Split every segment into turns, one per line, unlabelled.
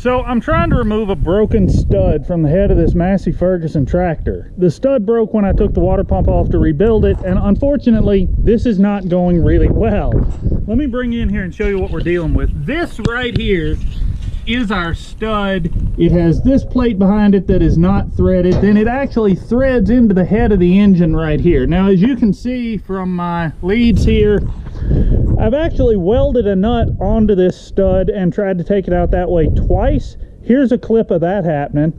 So I'm trying to remove a broken stud from the head of this Massey Ferguson tractor. The stud broke when I took the water pump off to rebuild it, and unfortunately this is not going really well. Let me bring you in here and show you what we're dealing with. This right here is our stud. It has this plate behind it that is not threaded. Then it actually threads into the head of the engine right here. Now, as you can see from my leads here, I've actually welded a nut onto this stud and tried to take it out that way twice. Here's a clip of that happening.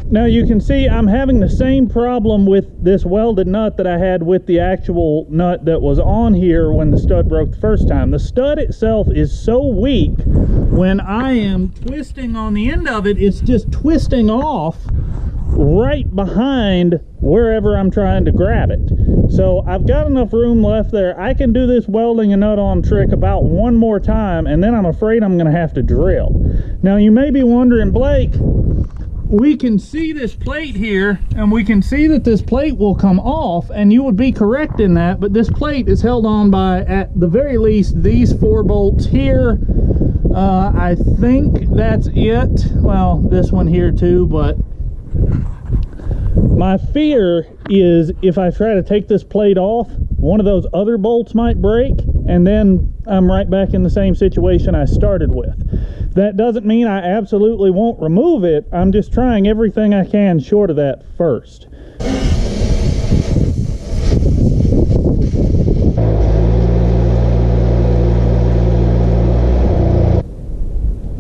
Now you can see I'm having the same problem with this welded nut that I had with the actual nut that was on here when the stud broke the first time. The stud itself is so weak, when I am twisting on the end of it, it's just twisting off right behind wherever I'm trying to grab it. So I've got enough room left there. I can do this welding a nut on trick about one more time, and then I'm afraid I'm going to have to drill. Now you may be wondering, Blake, we can see this plate here, and we can see that this plate will come off, and you would be correct in that, but this plate is held on by, at the very least, these 4 bolts here. I think that's it. Well, this one here too, but my fear is if I try to take this plate off, one of those other bolts might break, and then I'm right back in the same situation I started with. That doesn't mean I absolutely won't remove it. I'm just trying everything I can short of that first.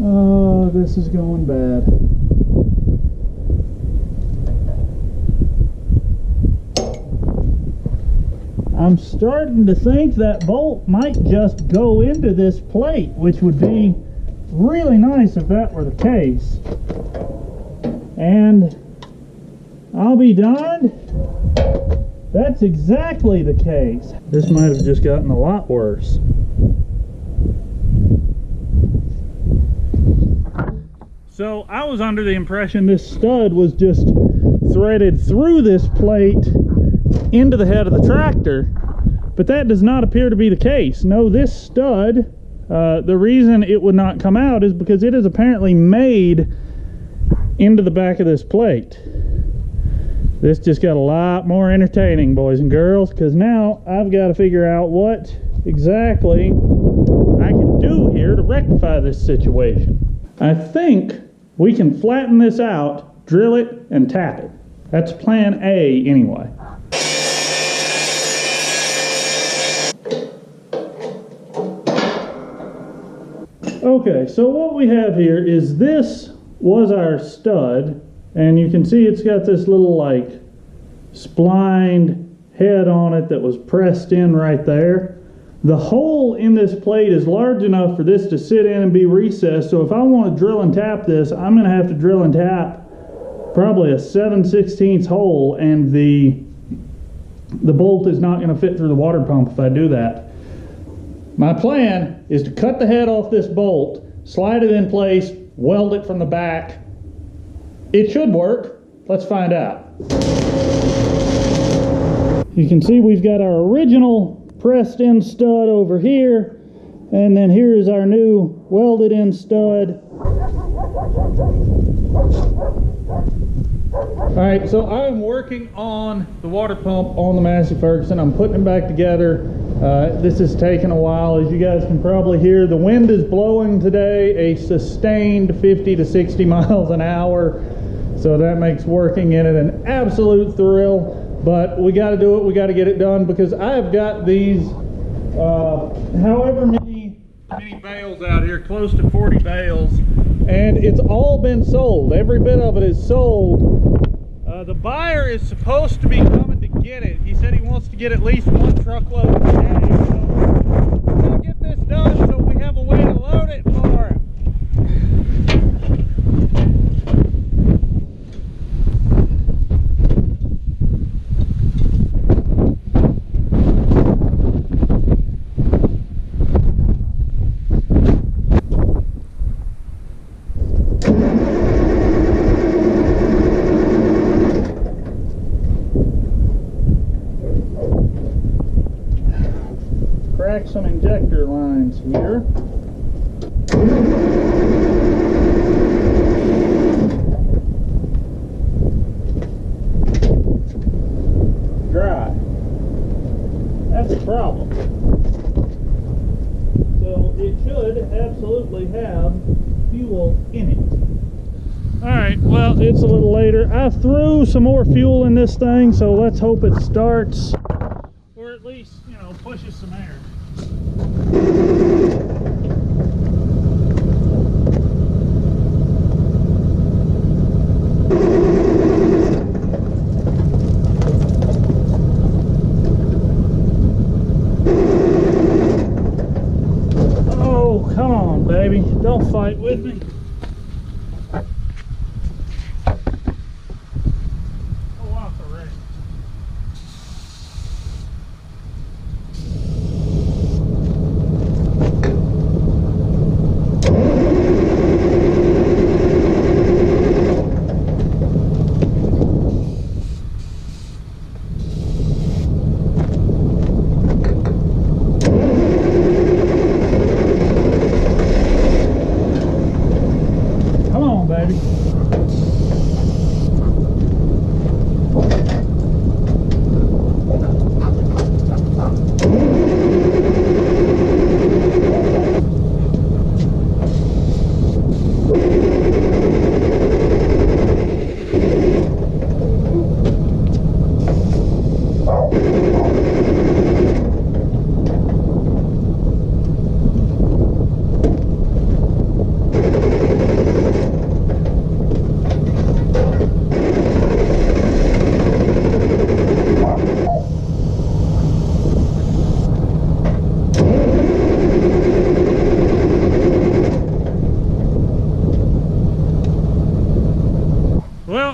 Oh, this is going bad. I'm starting to think that bolt might just go into this plate, which would be really nice if that were the case. And I'll be darned, that's exactly the case. This might have just gotten a lot worse. So I was under the impression this stud was just threaded through this plate into the head of the tractor, but that does not appear to be the case. No, this stud, the reason it would not come out is because it is apparently made into the back of this plate. This just got a lot more entertaining, boys and girls, because now I've got to figure out what exactly I can do here to rectify this situation. I think we can flatten this out, drill it, and tap it. That's plan A anyway. Okay, so what we have here is this was our stud, and you can see it's got this little like splined head on it that was pressed in right there. The hole in this plate is large enough for this to sit in and be recessed, so if I want to drill and tap this, I'm going to have to drill and tap probably a 7/16 hole, and the bolt is not going to fit through the water pump if I do that. My plan is to cut the head off this bolt, slide it in place, weld it from the back. It should work. Let's find out. You can see we've got our original pressed in stud over here, and then here is our new welded in stud. Alright, so I'm working on the water pump on the Massey Ferguson. I'm putting it back together. This is taking a while. As you guys can probably hear, the wind is blowing today a sustained 50 to 60 miles an hour. So that makes working in it an absolute thrill. But we got to do it. We got to get it done, because I've got these however many bales out here, close to 40 bales, and it's all been sold. Every bit of it is sold. The buyer is supposed to be coming to get it. He said he wants to get at least 1 truckload a day. So we're going to get this done so we have a way to load it for him. crack some injector lines here. Dry. That's a problem. So it should absolutely have fuel in it. Alright, well, it's a little later. I threw some more fuel in this thing, so let's hope it starts, or at least, you know, pushes some air. Oh, come on, baby. Don't fight with me.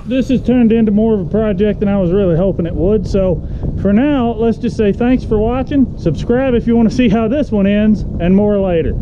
This has turned into more of a project than I was really hoping it would. So for now, let's just say thanks for watching. Subscribe if you want to see how this one ends, and more later.